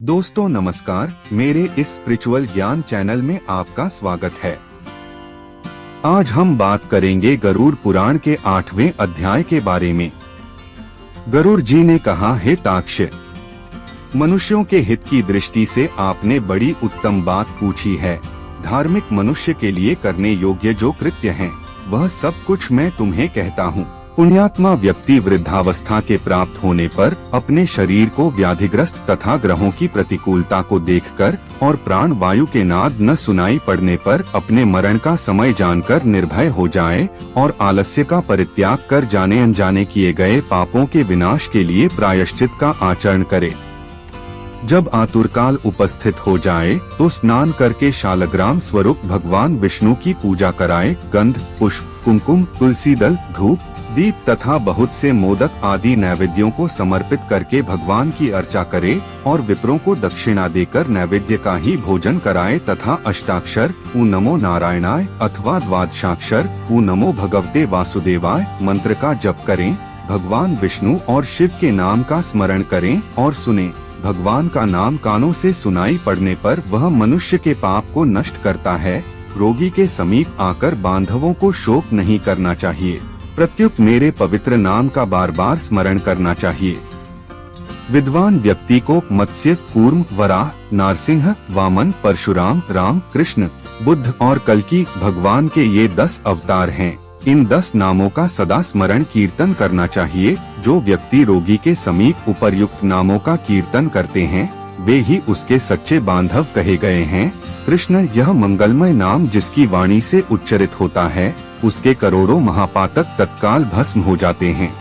दोस्तों नमस्कार, मेरे इस स्पिरिचुअल ज्ञान चैनल में आपका स्वागत है। आज हम बात करेंगे गरुड़ पुराण के 8वें अध्याय के बारे में। गरुड़ जी ने कहा, हे ताक्ष, मनुष्यों के हित की दृष्टि से आपने बड़ी उत्तम बात पूछी है। धार्मिक मनुष्य के लिए करने योग्य जो कृत्य हैं, वह सब कुछ मैं तुम्हें कहता हूँ। पुण्यात्मा व्यक्ति वृद्धावस्था के प्राप्त होने पर अपने शरीर को व्याधिग्रस्त तथा ग्रहों की प्रतिकूलता को देखकर और प्राण वायु के नाद न सुनाई पड़ने पर अपने मरण का समय जानकर निर्भय हो जाए और आलस्य का परित्याग कर जाने अनजाने किए गए पापों के विनाश के लिए प्रायश्चित का आचरण करे। जब आतुरकाल उपस्थित हो जाए तो स्नान करके शालग्राम स्वरूप भगवान विष्णु की पूजा कराए। गंध, पुष्प, कुमकुम, तुलसी दल, धूप, दीप तथा बहुत से मोदक आदि नैवेद्यों को समर्पित करके भगवान की अर्चा करे और विप्रों को दक्षिणा देकर नैवेद्य का ही भोजन कराए तथा अष्टाक्षर ऊ नमो नारायणाय अथवा द्वादशाक्षर ऊ नमो भगवते वासुदेवाय मंत्र का जप करें। भगवान विष्णु और शिव के नाम का स्मरण करें और सुने। भगवान का नाम कानों से सुनाई पड़ने पर वह मनुष्य के पाप को नष्ट करता है। रोगी के समीप आकर बांधवों को शोक नहीं करना चाहिए, प्रत्युत मेरे पवित्र नाम का बार बार स्मरण करना चाहिए। विद्वान व्यक्ति को मत्स्य, कूर्म, वराह, नारसिंह, वामन, परशुराम, राम, कृष्ण, बुद्ध और कल्कि भगवान के ये 10 अवतार हैं। इन 10 नामों का सदा स्मरण कीर्तन करना चाहिए। जो व्यक्ति रोगी के समीप उपर्युक्त नामों का कीर्तन करते हैं, वे ही उसके सच्चे बांधव कहे गए हैं। कृष्ण यह मंगलमय नाम जिसकी वाणी से उच्चरित होता है, उसके करोड़ों महापातक तत्काल भस्म हो जाते हैं।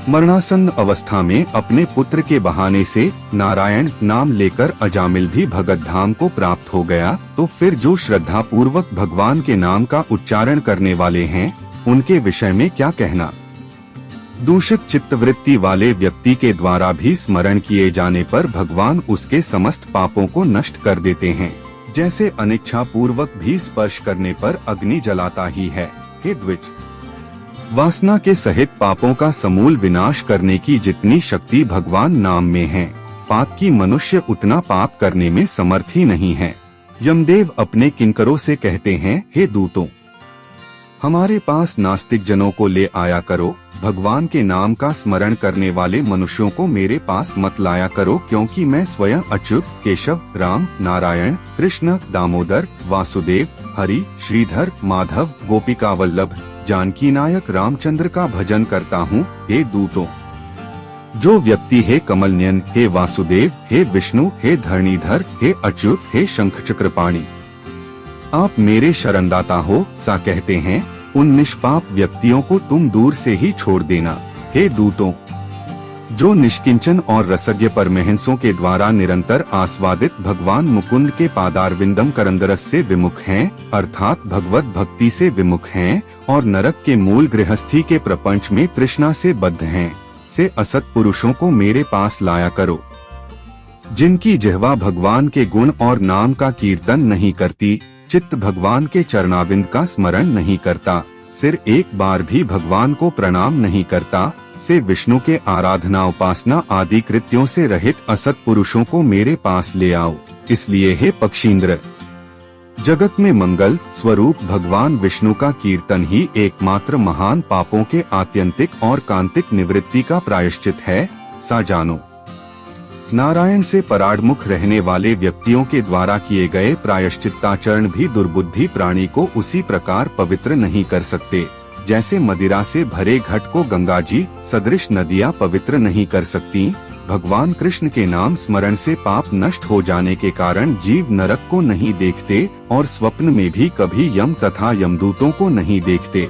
मरणासन्न अवस्था में अपने पुत्र के बहाने से नारायण नाम लेकर अजामिल भी भगत धाम को प्राप्त हो गया, तो फिर जो श्रद्धा पूर्वक भगवान के नाम का उच्चारण करने वाले हैं, उनके विषय में क्या कहना। दूषित चित्तवृत्ति वाले व्यक्ति के द्वारा भी स्मरण किए जाने पर भगवान उसके समस्त पापों को नष्ट कर देते हैं। जैसे अनिच्छा पूर्वक भी स्पर्श करने पर अग्नि जलाता ही है। हे द्विज, वासना के सहित पापों का समूल विनाश करने की जितनी शक्ति भगवान नाम में है, पाप की मनुष्य उतना पाप करने में समर्थ ही नहीं है। यमदेव अपने किंकरों से कहते हैं, हे दूतों, हमारे पास नास्तिक जनों को ले आया करो। भगवान के नाम का स्मरण करने वाले मनुष्यों को मेरे पास मत लाया करो, क्योंकि मैं स्वयं अच्युत, केशव, राम, नारायण, कृष्ण, दामोदर, वासुदेव, हरि, श्रीधर, माधव, गोपिका वल्लभ, जानकी नायक रामचंद्र का भजन करता हूँ। हे दूतों, जो व्यक्ति हे कमलनयन, हे वासुदेव, हे विष्णु, हे धरणीधर, हे अच्युत, हे शंख चक्रपाणी, आप मेरे शरणदाता हो, सा कहते हैं, उन निष्पाप व्यक्तियों को तुम दूर से ही छोड़ देना। हे दूतों, जो निष्किंचन और रसज्ञ परमहंसों के द्वारा निरंतर आस्वादित भगवान मुकुंद के पादारविंदम करंदरस से विमुख हैं, अर्थात भगवत भक्ति से विमुख हैं और नरक के मूल गृहस्थी के प्रपंच में तृष्णा से बद्ध हैं, से असत पुरुषों को मेरे पास लाया करो। जिनकी जिह्वा भगवान के गुण और नाम का कीर्तन नहीं करती, चित्त भगवान के चरणाविंद का स्मरण नहीं करता, सिर एक बार भी भगवान को प्रणाम नहीं करता, से विष्णु के आराधना उपासना आदि कृत्यों से रहित असत पुरुषों को मेरे पास ले आओ। इसलिए हे पक्षींद्र, जगत में मंगल स्वरूप भगवान विष्णु का कीर्तन ही एकमात्र महान पापों के आत्यंतिक और कांतिक निवृत्ति का प्रायश्चित है, सा जानो। नारायण से पराडमुख रहने वाले व्यक्तियों के द्वारा किए गए प्रायश्चित्ताचरण भी दुर्बुद्धि प्राणी को उसी प्रकार पवित्र नहीं कर सकते, जैसे मदिरा से भरे घट को गंगा जी सदृश नदियाँ पवित्र नहीं कर सकती। भगवान कृष्ण के नाम स्मरण से पाप नष्ट हो जाने के कारण जीव नरक को नहीं देखते और स्वप्न में भी कभी यम तथा यमदूतों को नहीं देखते।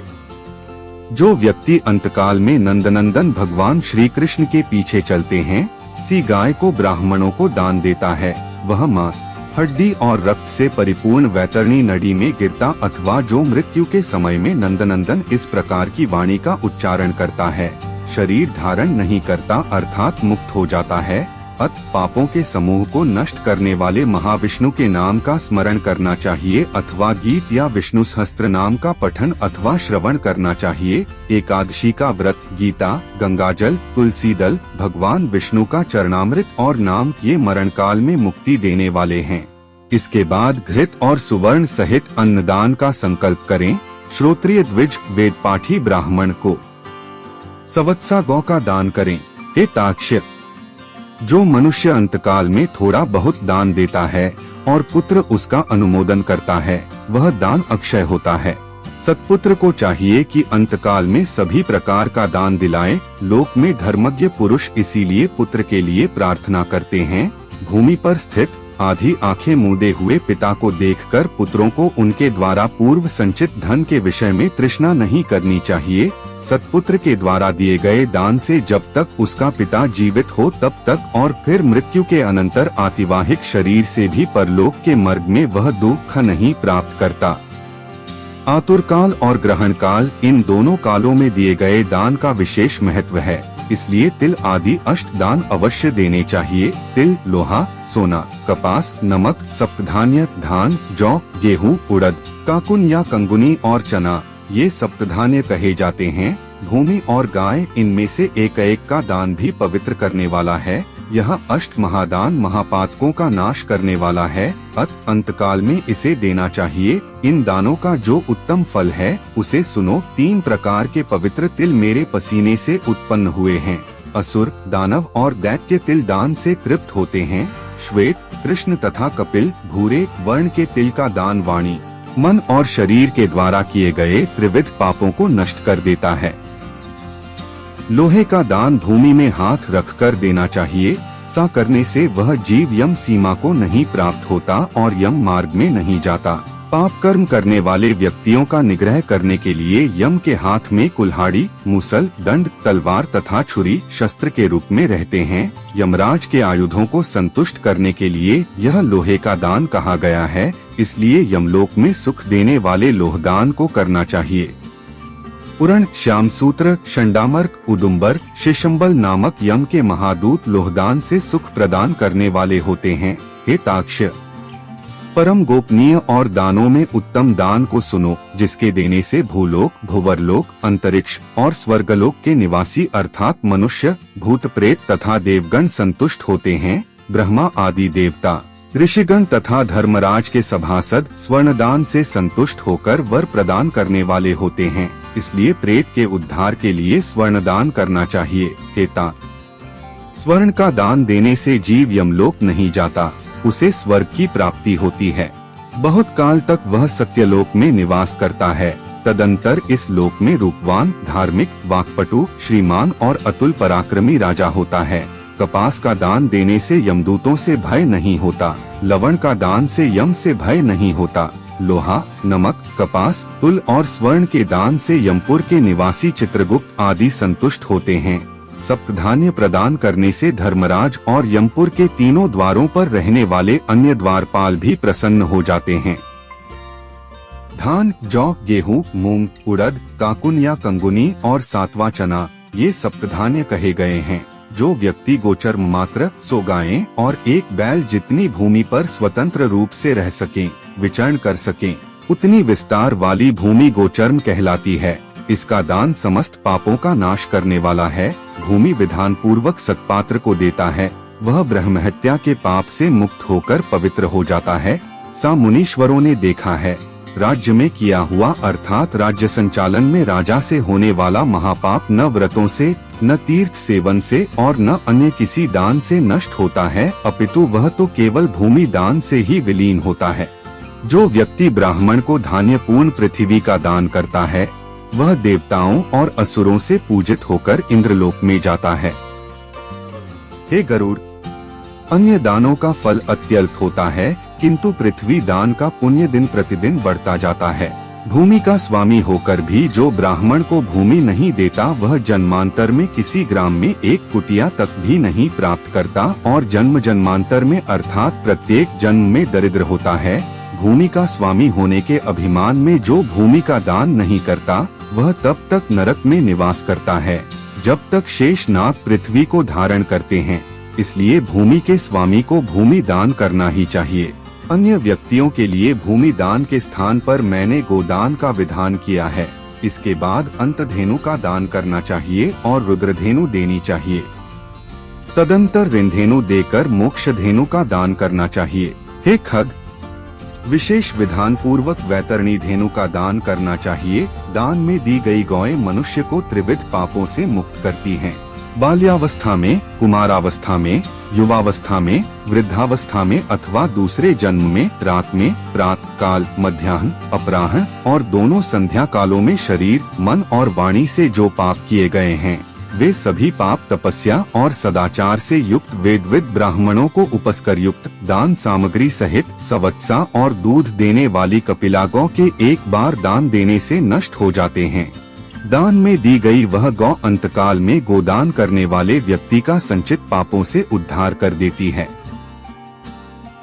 जो व्यक्ति अंतकाल में नंदनंदन भगवान श्री कृष्ण के पीछे चलते हैं, सी गाय को ब्राह्मणों को दान देता है, वह मांस, हड्डी और रक्त से परिपूर्ण वैतरणी नदी में गिरता अथवा जो मृत्यु के समय में नंदनंदन इस प्रकार की वाणी का उच्चारण करता है, शरीर धारण नहीं करता अर्थात मुक्त हो जाता है, पापों के समूह को नष्ट करने वाले महाविष्णु के नाम का स्मरण करना चाहिए अथवा गीत या विष्णु सहस्त्र नाम का पठन अथवा श्रवण करना चाहिए। एकादशी का व्रत, गीता, गंगाजल, तुलसी दल, भगवान विष्णु का चरणामृत और नाम ये मरण काल में मुक्ति देने वाले हैं। इसके बाद घृत और सुवर्ण सहित अन्नदान का संकल्प करें। श्रोत्रिय द्विज वेद पाठी ब्राह्मण को सवत्सा गौ का दान करें। हे ताक्ष्य, जो मनुष्य अंतकाल में थोड़ा बहुत दान देता है और पुत्र उसका अनुमोदन करता है, वह दान अक्षय होता है। सत्पुत्र को चाहिए कि अंतकाल में सभी प्रकार का दान दिलाए। लोक में धर्मज्ञ पुरुष इसीलिए पुत्र के लिए प्रार्थना करते हैं। भूमि पर स्थित आधी आंखें मूंदे हुए पिता को देखकर पुत्रों को उनके द्वारा पूर्व संचित धन के विषय में तृष्णा नहीं करनी चाहिए। सत्पुत्र के द्वारा दिए गए दान से जब तक उसका पिता जीवित हो तब तक और फिर मृत्यु के अनंतर आतिवाहिक शरीर से भी परलोक के मार्ग में वह दुख नहीं प्राप्त करता। आतुर काल और ग्रहण काल, इन दोनों कालों में दिए गए दान का विशेष महत्व है। इसलिए तिल आदि अष्ट दान अवश्य देने चाहिए। तिल, लोहा, सोना, कपास, नमक, सप्तधान्य, धान, जौ, गेहूं, उड़द, काकुन या कंगुनी और चना, ये सप्तधान्य कहे जाते हैं। भूमि और गाय, इनमें से एक एक का दान भी पवित्र करने वाला है। यह अष्ट महादान महापातकों का नाश करने वाला है। अंतकाल में इसे देना चाहिए। इन दानों का जो उत्तम फल है उसे सुनो। 3 प्रकार के पवित्र तिल मेरे पसीने से उत्पन्न हुए हैं। असुर, दानव और दैत्य तिल दान से तृप्त होते हैं। श्वेत, कृष्ण तथा कपिल भूरे वर्ण के तिल का दान वाणी, मन और शरीर के द्वारा किए गए त्रिविध पापों को नष्ट कर देता है। लोहे का दान भूमि में हाथ रखकर देना चाहिए। सा करने से वह जीव यम सीमा को नहीं प्राप्त होता और यम मार्ग में नहीं जाता। पाप कर्म करने वाले व्यक्तियों का निग्रह करने के लिए यम के हाथ में कुल्हाड़ी, मूसल, दंड, तलवार तथा छुरी शस्त्र के रूप में रहते हैं। यमराज के आयुधों को संतुष्ट करने के लिए यह लोहे का दान कहा गया है। इसलिए यमलोक में सुख देने वाले लोहदान को करना चाहिए। उरण, श्यामसूत्र, शंडामर्क, उदुम्बर, शिशंबल नामक यम के महादूत लोहदान से सुख प्रदान करने वाले होते हैं। हे ताक्ष्य, परम गोपनीय और दानों में उत्तम दान को सुनो, जिसके देने से भूलोक, भुवरलोक, अंतरिक्ष और स्वर्गलोक के निवासी अर्थात मनुष्य, भूत प्रेत तथा देवगण संतुष्ट होते हैं। ब्रह्मा आदि देवता, ऋषिगण तथा धर्मराज के सभासद स्वर्णदान से संतुष्ट होकर वर प्रदान करने वाले होते हैं। इसलिए प्रेत के उद्धार के लिए स्वर्णदान करना चाहिए। हेता, स्वर्ण का दान देने से जीव यमलोक नहीं जाता, उसे स्वर्ग की प्राप्ति होती है। बहुत काल तक वह सत्यलोक में निवास करता है। तदंतर इस लोक में रूपवान, धार्मिक, वाक्पटु, श्रीमान और अतुल पराक्रमी राजा होता है। कपास का दान देने से यमदूतों से भय नहीं होता। लवण का दान से यम से भय नहीं होता। लोहा, नमक, कपास, तुल और स्वर्ण के दान से यमपुर के निवासी चित्रगुप्त आदि संतुष्ट होते हैं। सप्तधान्य प्रदान करने से धर्मराज और यमपुर के तीनों द्वारों पर रहने वाले अन्य द्वारपाल भी प्रसन्न हो जाते हैं। धान, जौ, गेहूं, मूंग, उड़द, काकुन या कंगुनी और सातवां चना, ये सप्तधान्य कहे गए हैं। जो व्यक्ति गोचर मात्र 100 गायें और 1 बैल जितनी भूमि पर स्वतंत्र रूप से रह सकें, विचरण कर सकें, उतनी विस्तार वाली भूमि गोचर्म कहलाती है। इसका दान समस्त पापों का नाश करने वाला है। भूमि विधान पूर्वक सत्पात्र को देता है, वह ब्रह्महत्या के पाप से मुक्त होकर पवित्र हो जाता है। सा मुनीश्वरों ने देखा है, राज्य में किया हुआ अर्थात राज्य संचालन में राजा से होने वाला महापाप न व्रतों से, न तीर्थ सेवन से और न अन्य किसी दान से नष्ट होता है, अपितु वह तो केवल भूमि दान से ही विलीन होता है। जो व्यक्ति ब्राह्मण को धान्य पूर्ण पृथ्वी का दान करता है, वह देवताओं और असुरों से पूजित होकर इंद्रलोक में जाता है। हे गरुड़, अन्य दानों का फल अत्यल्प होता है, किंतु पृथ्वी दान का पुण्य दिन प्रतिदिन बढ़ता जाता है। भूमि का स्वामी होकर भी जो ब्राह्मण को भूमि नहीं देता, वह जन्मांतर में किसी ग्राम में एक कुटिया तक भी नहीं प्राप्त करता और जन्म जन्मांतर में अर्थात प्रत्येक जन्म में दरिद्र होता है। भूमि का स्वामी होने के अभिमान में जो भूमि का दान नहीं करता, वह तब तक नरक में निवास करता है जब तक शेष नाग पृथ्वी को धारण करते हैं। इसलिए भूमि के स्वामी को भूमि दान करना ही चाहिए। अन्य व्यक्तियों के लिए भूमि दान के स्थान पर मैंने गोदान का विधान किया है। इसके बाद अंतधेनु का दान करना चाहिए और रुद्रधेनु देनी चाहिए। तदंतर ऋणधेनु देकर मोक्षधेनु का दान करना चाहिए। हे खग, विशेष विधान पूर्वक वैतरणी धेनु का दान करना चाहिए। दान में दी गई गौएं मनुष्य को त्रिविध पापों से मुक्त करती हैं। बाल्यावस्था में, कुमारावस्था में, युवावस्था में, वृद्धावस्था में अथवा दूसरे जन्म में, रात में, प्रातः काल, मध्याह्न, अपराह्न और दोनों संध्या कालों में शरीर, मन और वाणी से जो पाप किए गए हैं, वे सभी पाप तपस्या और सदाचार से युक्त वेदविद ब्राह्मणों को उपस्कर युक्त दान सामग्री सहित सवत्सा और दूध देने वाली कपिला गौ के एक बार दान देने से नष्ट हो जाते हैं। दान में दी गई वह गौ अंतकाल में गोदान करने वाले व्यक्ति का संचित पापों से उद्धार कर देती है।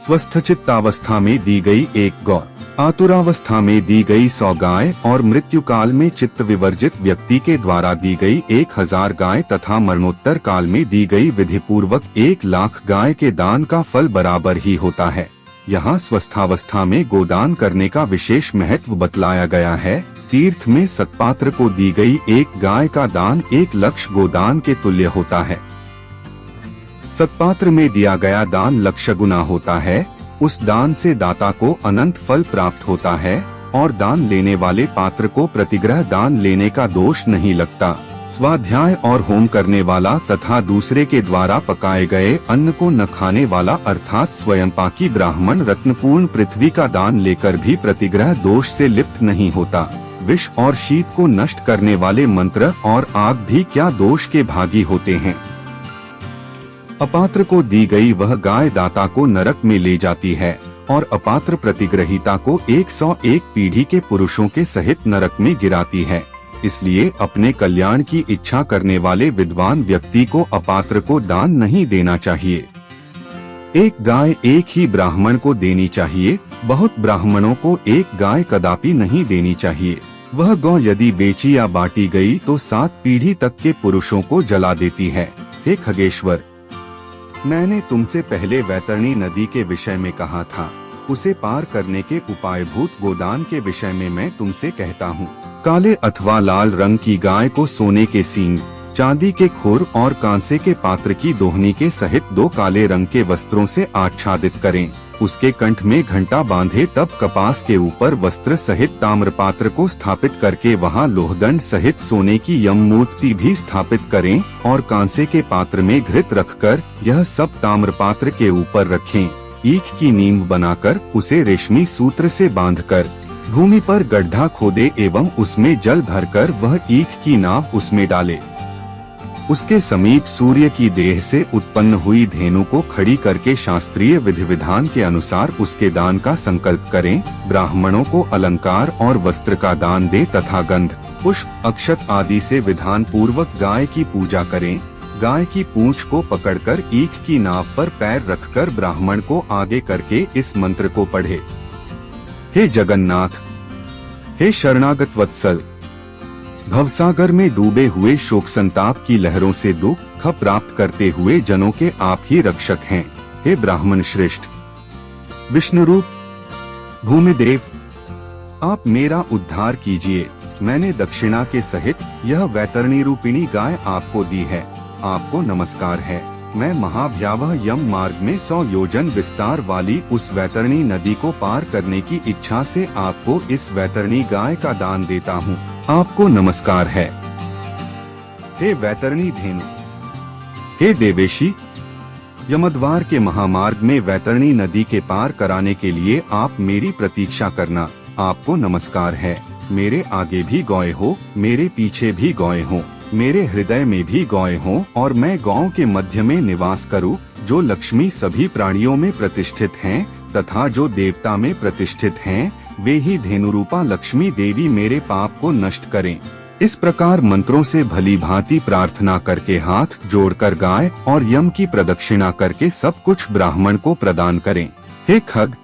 स्वस्थ चित्तावस्था में दी गई एक गौ, आतुरावस्था में दी गई 100 गाय और मृत्यु काल में चित्त विवर्जित व्यक्ति के द्वारा दी गई 1000 गाय तथा मरणोत्तर काल में दी गई विधि पूर्वक 1,00,000 गाय के दान का फल बराबर ही होता है। यहाँ स्वस्थावस्था में गोदान करने का विशेष महत्व बतलाया गया है। तीर्थ में सत्पात्र को दी गई एक गाय का दान 1,00,000 गोदान के तुल्य होता है। सत्पात्र में दिया गया दान लक्ष गुना होता है। उस दान से दाता को अनंत फल प्राप्त होता है और दान लेने वाले पात्र को प्रतिग्रह दान लेने का दोष नहीं लगता। स्वाध्याय और होम करने वाला तथा दूसरे के द्वारा पकाए गए अन्न को न खाने वाला अर्थात स्वयंपाकी ब्राह्मण रत्नपूर्ण पृथ्वी का दान लेकर भी प्रतिग्रह दोष से लिप्त नहीं होता। विष और शीत को नष्ट करने वाले मंत्र और आग भी क्या दोष के भागी होते हैं। अपात्र को दी गई वह गाय दाता को नरक में ले जाती है और अपात्र प्रतिग्रहिता को 101 पीढ़ी के पुरुषों के सहित नरक में गिराती है। इसलिए अपने कल्याण की इच्छा करने वाले विद्वान व्यक्ति को अपात्र को दान नहीं देना चाहिए। एक गाय एक ही ब्राह्मण को देनी चाहिए। बहुत ब्राह्मणों को एक गाय कदापि नहीं देनी चाहिए। वह गौ यदि बेची या बांटी गई तो 7 पीढ़ी तक के पुरुषों को जला देती है। हे खगेश्वर, मैंने तुमसे पहले वैतरणी नदी के विषय में कहा था। उसे पार करने के उपायभूत गोदान के विषय में मैं तुमसे कहता हूँ। काले अथवा लाल रंग की गाय को सोने के सींग, चांदी के खुर और कांसे के पात्र की दोहनी के सहित 2 काले रंग के वस्त्रों से आच्छादित करें। उसके कंठ में घंटा बांधे, तब कपास के ऊपर वस्त्र सहित ताम्र पात्र को स्थापित करके वहां लोहदंड सहित सोने की यम मूर्ति भी स्थापित करें और कांसे के पात्र में घृत रखकर यह सब ताम्र पात्र के ऊपर रखें। ईख की नींव बनाकर उसे रेशमी सूत्र से बांधकर भूमि पर गड्ढा खोदे एवं उसमें जल भरकर वह ईख की नाव उसमें डाले। उसके समीप सूर्य की देह से उत्पन्न हुई धेनु को खड़ी करके शास्त्रीय विधि विधान के अनुसार उसके दान का संकल्प करें। ब्राह्मणों को अलंकार और वस्त्र का दान दे तथा गंध, पुष्प, अक्षत आदि से विधान पूर्वक गाय की पूजा करें। गाय की पूंछ को पकड़कर ईख की नाव पर पैर रखकर ब्राह्मण को आगे करके इस मंत्र को पढ़े। हे जगन्नाथ, हे शरणागत वत्सल, भवसागर में डूबे हुए शोक संताप की लहरों से दुख प्राप्त करते हुए जनों के आप ही रक्षक हैं। हे ब्राह्मण श्रेष्ठ, विष्णु रूप भूमिदेव, आप मेरा उद्धार कीजिए। मैंने दक्षिणा के सहित यह वैतरणी रूपिणी गाय आपको दी है। आपको नमस्कार है। मैं महाभयावह यम मार्ग में 100 योजन विस्तार वाली उस वैतरणी नदी को पार करने की इच्छा से आपको इस वैतरणी गाय का दान देता हूँ। आपको नमस्कार है। हे वैतरणी धेनु, हे देवेशी, यमद्वार के महामार्ग में वैतरणी नदी के पार कराने के लिए आप मेरी प्रतीक्षा करना। आपको नमस्कार है। मेरे आगे भी गौएं हो, मेरे पीछे भी गौएं हो, मेरे हृदय में भी गौएं हो और मैं गौओं के मध्य में निवास करूं। जो लक्ष्मी सभी प्राणियों में प्रतिष्ठित हैं तथा जो देवता में प्रतिष्ठित हैं, वे ही धेनुरूपा लक्ष्मी देवी मेरे पाप को नष्ट करें। इस प्रकार मंत्रों से भली भांति प्रार्थना करके हाथ जोड़कर गाय और यम की प्रदक्षिणा करके सब कुछ ब्राह्मण को प्रदान करें। हे खग,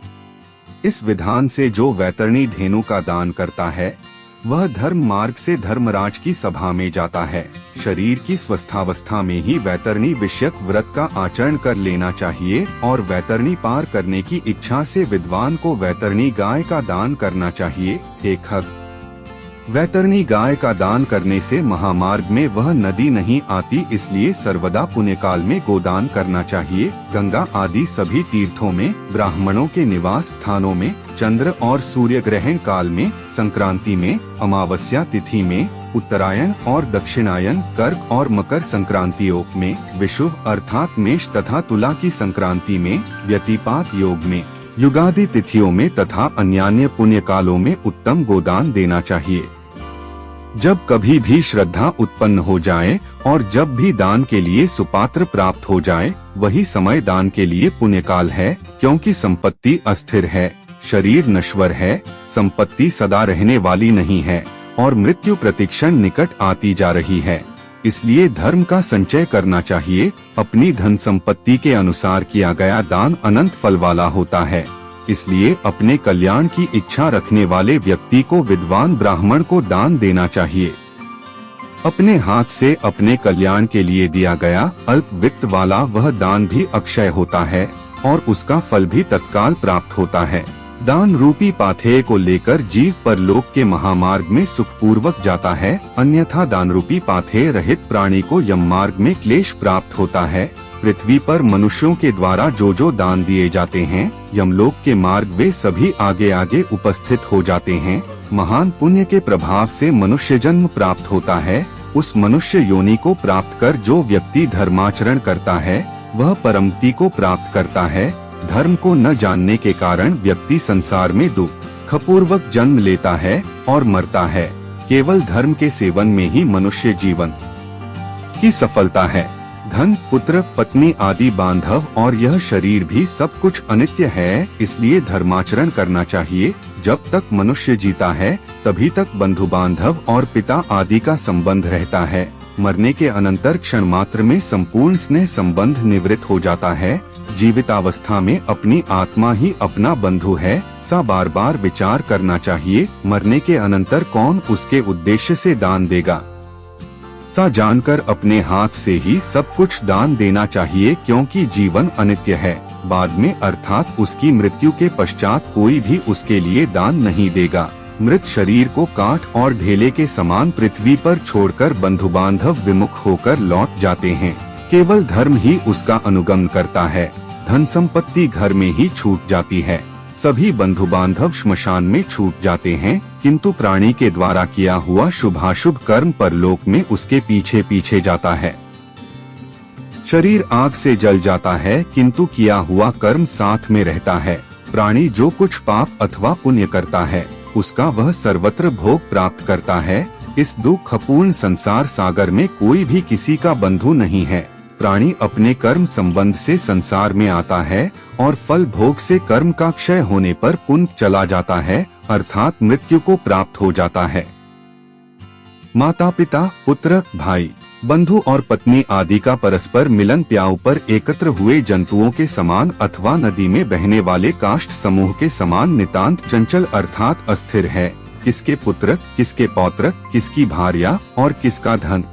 इस विधान से जो वैतरणी धेनु का दान करता है वह धर्म मार्ग से धर्मराज की सभा में जाता है। शरीर की स्वस्थावस्था में ही वैतरणी विषयक व्रत का आचरण कर लेना चाहिए और वैतरणी पार करने की इच्छा से विद्वान को वैतरणी गाय का दान करना चाहिए। एक हक वैतरणी गाय का दान करने से महामार्ग में वह नदी नहीं आती, इसलिए सर्वदा पुण्य काल में गोदान करना चाहिए। गंगा आदि सभी तीर्थों में, ब्राह्मणों के निवास स्थानों में, चंद्र और सूर्य ग्रहण काल में, संक्रांति में, अमावस्या तिथि में, उत्तरायण और दक्षिणायन, कर्क और मकर संक्रांति योग में, विषुव अर्थात मेष तथा तुला की संक्रांति में, व्यतिपात योग में, युगादि तिथियों में तथा अन्यान्य पुण्य कालों में उत्तम गोदान देना चाहिए। जब कभी भी श्रद्धा उत्पन्न हो जाए और जब भी दान के लिए सुपात्र प्राप्त हो जाए, वही समय दान के लिए पुण्य काल है, क्योंकि संपत्ति अस्थिर है, शरीर नश्वर है, संपत्ति सदा रहने वाली नहीं है और मृत्यु प्रतिक्षण निकट आती जा रही है। इसलिए धर्म का संचय करना चाहिए। अपनी धन संपत्ति के अनुसार किया गया दान अनंत फल वाला होता है। इसलिए अपने कल्याण की इच्छा रखने वाले व्यक्ति को विद्वान ब्राह्मण को दान देना चाहिए। अपने हाथ से अपने कल्याण के लिए दिया गया अल्प वित्त वाला वह दान भी अक्षय होता है और उसका फल भी तत्काल प्राप्त होता है। दान रूपी पाथेय को लेकर जीव परलोक के महामार्ग में सुखपूर्वक जाता है, अन्यथा दान रूपी पाथेय रहित प्राणी को यम मार्ग में क्लेश प्राप्त होता है। पृथ्वी पर मनुष्यों के द्वारा जो दान दिए जाते हैं, यमलोक के मार्ग वे सभी आगे आगे उपस्थित हो जाते हैं। महान पुण्य के प्रभाव से मनुष्य जन्म प्राप्त होता है। उस मनुष्य योनि को प्राप्त कर जो व्यक्ति धर्माचरण करता है, वह परमति को प्राप्त करता है। धर्म को न जानने के कारण व्यक्ति संसार में दुखपूर्वक जन्म लेता है और मरता है। केवल धर्म के सेवन में ही मनुष्य जीवन की सफलता है। धन, पुत्र, पत्नी आदि बांधव और यह शरीर भी सब कुछ अनित्य है, इसलिए धर्माचरण करना चाहिए। जब तक मनुष्य जीता है तभी तक बंधु बांधव और पिता आदि का संबंध रहता है। मरने के अनंतर क्षण मात्र में संपूर्ण स्नेह संबंध निवृत्त हो जाता है। जीवितावस्था में अपनी आत्मा ही अपना बंधु है, सा बार बार विचार करना चाहिए। मरने के अनंतर कौन उसके उद्देश्य से दान देगा, सा जानकर अपने हाथ से ही सब कुछ दान देना चाहिए, क्योंकि जीवन अनित्य है। बाद में अर्थात उसकी मृत्यु के पश्चात कोई भी उसके लिए दान नहीं देगा। मृत शरीर को काठ और ढेले के समान पृथ्वी पर छोड़कर बंधु बांधव विमुख होकर लौट जाते हैं। केवल धर्म ही उसका अनुगमन करता है। धन संपत्ति घर में ही छूट जाती है। सभी बंधु बांधव श्मशान में छूट जाते हैं, किंतु प्राणी के द्वारा किया हुआ शुभाशुभ कर्म परलोक में उसके पीछे पीछे जाता है। शरीर आग से जल जाता है, किंतु किया हुआ कर्म साथ में रहता है। प्राणी जो कुछ पाप अथवा पुण्य करता है, उसका वह सर्वत्र भोग प्राप्त करता है। इस दुखपूर्ण संसार सागर में कोई भी किसी का बंधु नहीं है। प्राणी अपने कर्म संबंध से संसार में आता है और फल भोग से कर्म का क्षय होने पर पुण्य चला जाता है, अर्थात मृत्यु को प्राप्त हो जाता है। माता पिता, पुत्र, भाई, बंधु और पत्नी आदि का परस्पर मिलन प्याऊ पर एकत्र हुए जंतुओं के समान अथवा नदी में बहने वाले काष्ठ समूह के समान नितांत चंचल अर्थात अस्थिर है। किसके पुत्र, किसके पौत्र, किसकी भार्या और किसका धन,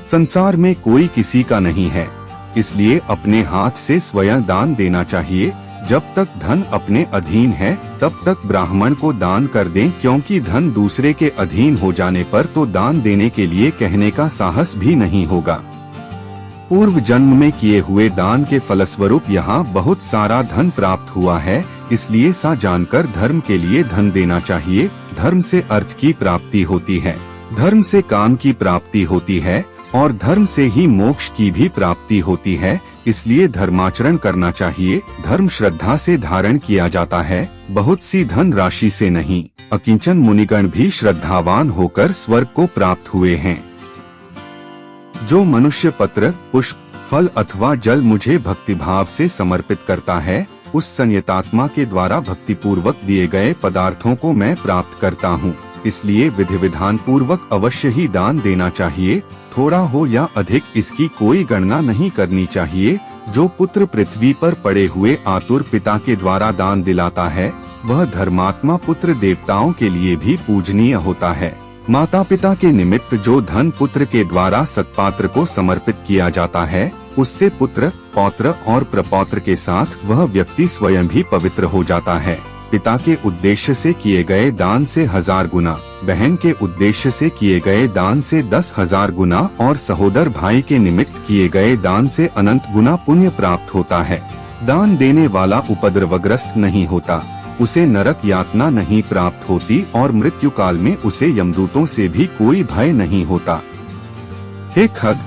संसार में कोई किसी का नहीं है। इसलिए अपने हाथ से स्वयं दान देना चाहिए। जब तक धन अपने अधीन है तब तक ब्राह्मण को दान कर दें, क्योंकि धन दूसरे के अधीन हो जाने पर तो दान देने के लिए कहने का साहस भी नहीं होगा। पूर्व जन्म में किए हुए दान के फलस्वरूप यहाँ बहुत सारा धन प्राप्त हुआ है, इसलिए सा जानकर धर्म के लिए धन देना चाहिए। धर्म से अर्थ की प्राप्ति होती है, धर्म से काम की प्राप्ति होती है और धर्म से ही मोक्ष की भी प्राप्ति होती है। इसलिए धर्माचरण करना चाहिए। धर्म श्रद्धा से धारण किया जाता है, बहुत सी धन राशि से नहीं। अकिंचन मुनिगण भी श्रद्धावान होकर स्वर्ग को प्राप्त हुए हैं। जो मनुष्य पत्र, पुष्प, फल अथवा जल मुझे भक्तिभाव से समर्पित करता है, उस संयतात्मा के द्वारा भक्तिपूर्वक दिए गए पदार्थों को मैं प्राप्त करता हूँ। इसलिए विधि विधान पूर्वक अवश्य ही दान देना चाहिए। थोड़ा हो या अधिक इसकी कोई गणना नहीं करनी चाहिए। जो पुत्र पृथ्वी पर पड़े हुए आतुर पिता के द्वारा दान दिलाता है, वह धर्मात्मा पुत्र देवताओं के लिए भी पूजनीय होता है। माता पिता के निमित्त जो धन पुत्र के द्वारा सत्पात्र को समर्पित किया जाता है, उससे पुत्र, पौत्र और प्रपौत्र के साथ वह व्यक्ति स्वयं भी पवित्र हो जाता है। पिता के उद्देश्य से किए गए दान से 1000 गुना, बहन के उद्देश्य से किए गए दान से 10,000 गुना और सहोदर भाई के निमित्त किए गए दान से अनंत गुना पुण्य प्राप्त होता है। दान देने वाला उपद्रवग्रस्त नहीं होता, उसे नरक यातना नहीं प्राप्त होती और मृत्यु काल में उसे यमदूतों से भी कोई भय नहीं होता। हे खग,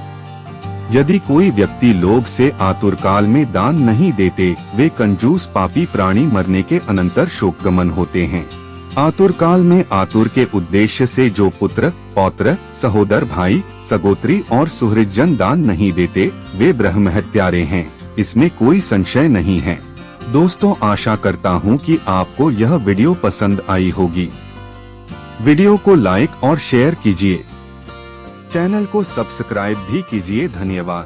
यदि कोई व्यक्ति लोभ से आतुर काल में दान नहीं देते, वे कंजूस पापी प्राणी मरने के अनंतर शोकगमन होते हैं। आतुर काल में आतुर के उद्देश्य से जो पुत्र, पौत्र, सहोदर भाई, सगोत्री और सुहृदजन दान नहीं देते, वे ब्रह्महत्यारे हैं, इसमें कोई संशय नहीं है। दोस्तों, आशा करता हूँ कि आपको यह वीडियो पसंद आई होगी। वीडियो को लाइक और शेयर कीजिए, चैनल को सब्सक्राइब भी कीजिए। धन्यवाद।